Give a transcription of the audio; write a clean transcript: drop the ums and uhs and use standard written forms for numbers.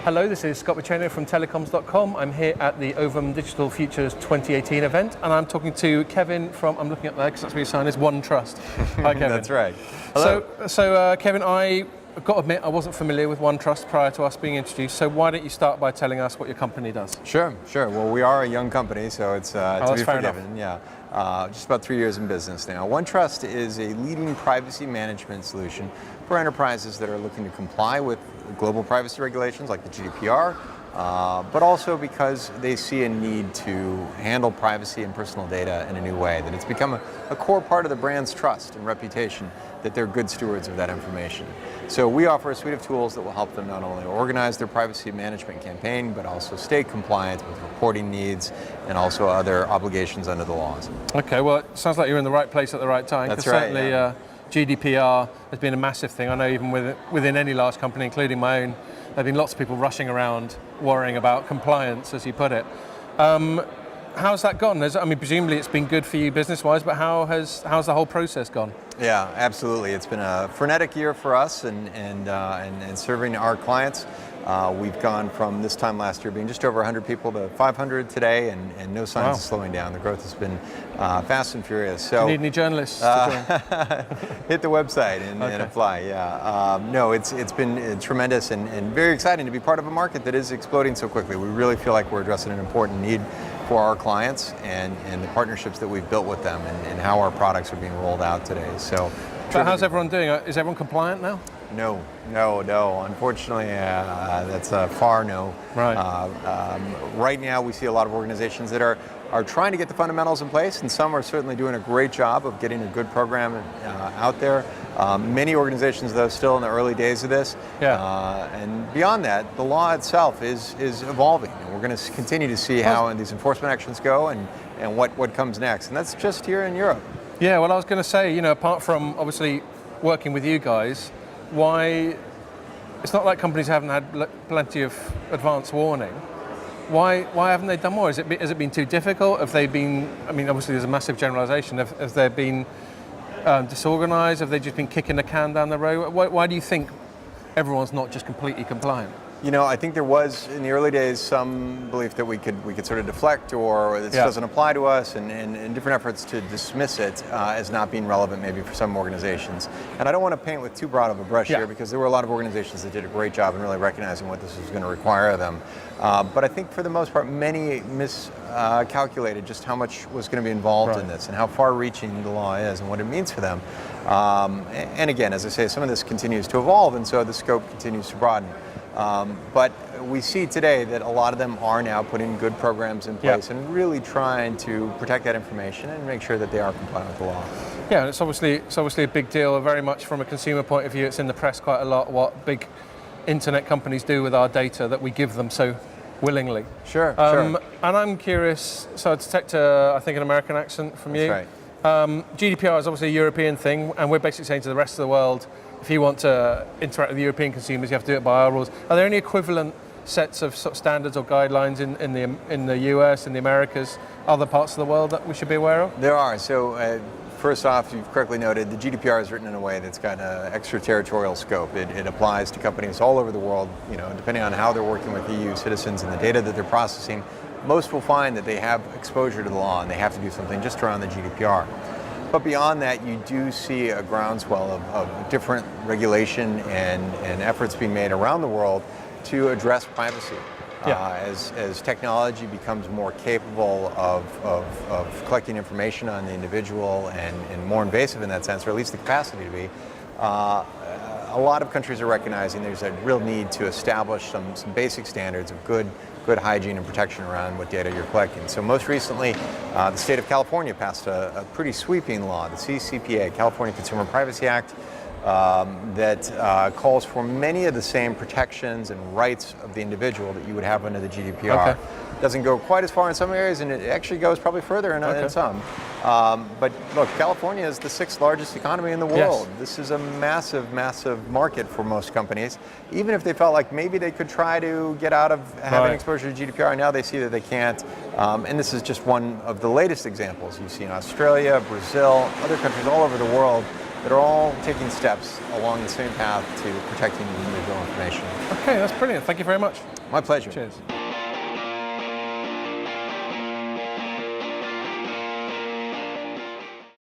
Hello, this is Scott Biceno from Telecoms.com. I'm here at the Ovum Digital Futures 2018 event, and I'm talking to Kevin from, I'm looking at there because that's where your sign is, OneTrust. Hi, Kevin. That's right. Hello. So Kevin, I've got to admit, I wasn't familiar with OneTrust prior to us being introduced, so why don't you start by telling us what your company does? Sure. Well, we are a young company, so it's to be forgiven. Yeah. Just about 3 years in business now. OneTrust is a leading privacy management solution for enterprises that are looking to comply with global privacy regulations like the GDPR, but also because they see a need to handle privacy and personal data in a new way, that it's become a core part of the brand's trust and reputation that they're good stewards of that information. So we offer a suite of tools that will help them not only organize their privacy management campaign, but also stay compliant with reporting needs and also other obligations under the laws. Okay, well, it sounds like you're in the right place at the right time. That's right. Certainly, yeah. GDPR has been a massive thing. I know even within any large company, including my own, there have been lots of people rushing around worrying about compliance, as you put it. How's that gone? I mean, presumably it's been good for you business-wise, but how's the whole process gone? Yeah, absolutely. It's been a frenetic year for us and serving our clients. We've gone from this time last year being just over 100 people to 500 today, and no signs of slowing down. The growth has been fast and furious. So, do you need any journalists to join? Hit the website and apply. Yeah. No, it's been tremendous and very exciting to be part of a market that is exploding so quickly. We really feel like we're addressing an important need for our clients and the partnerships that we've built with them and how our products are being rolled out today. So how's everyone doing? Is everyone compliant now? No. Unfortunately, that's a far no. Right. Right now, we see a lot of organizations that are trying to get the fundamentals in place, and some are certainly doing a great job of getting a good program out there. Many organizations, though, still in the early days of this. Yeah. And beyond that, the law itself is evolving, and we're going to continue to see how these enforcement actions go and what comes next. And that's just here in Europe. Yeah. Well, I was going to say, apart from obviously working with you guys, why it's not like companies haven't had plenty of advance warning. Why haven't they done more? Has it been too difficult? Have they been? I mean, obviously there's a massive generalization. Have they been disorganized? Have they just been kicking the can down the road? Why do you think everyone's not just completely compliant? I think there was, in the early days, some belief that we could sort of deflect or this doesn't apply to us and different efforts to dismiss it as not being relevant maybe for some organizations. And I don't want to paint with too broad of a brush here because there were a lot of organizations that did a great job in really recognizing what this was going to require of them. But I think for the most part, many miscalculated just how much was going to be involved in this and how far-reaching the law is and what it means for them. And again, as I say, some of this continues to evolve, and so the scope continues to broaden. But we see today that a lot of them are now putting good programs in place and really trying to protect that information and make sure that they are compliant with the law. Yeah, it's obviously a big deal. Very much from a consumer point of view, it's in the press quite a lot what big internet companies do with our data that we give them so willingly. Sure. And I'm curious. So I detect, I think, an American accent from you. That's right. GDPR is obviously a European thing, and we're basically saying to the rest of the world, if you want to interact with European consumers, you have to do it by our rules. Are there any equivalent sets of standards or guidelines in the US, in the Americas, other parts of the world that we should be aware of? There are. So first off, you've correctly noted, the GDPR is written in a way that's got an extraterritorial scope. It applies to companies all over the world, depending on how they're working with EU citizens and the data that they're processing. Most will find that they have exposure to the law and they have to do something just around the GDPR. But beyond that, you do see a groundswell of different regulation and efforts being made around the world to address privacy. As technology becomes more capable of collecting information on the individual and more invasive in that sense, or at least the capacity to be, a lot of countries are recognizing there's a real need to establish some basic standards of good hygiene and protection around what data you're collecting. So most recently, the state of California passed a pretty sweeping law, the CCPA, California Consumer Privacy Act, that calls for many of the same protections and rights of the individual that you would have under the GDPR. Okay. Doesn't go quite as far in some areas, and it actually goes probably further in some. But look, California is the 6th largest economy in the world. Yes. This is a massive, massive market for most companies. Even if they felt like maybe they could try to get out of having exposure to GDPR, now they see that they can't. And this is just one of the latest examples. You see in Australia, Brazil, other countries all over the world that are all taking steps along the same path to protecting individual information. Okay, that's brilliant. Thank you very much. My pleasure. Cheers.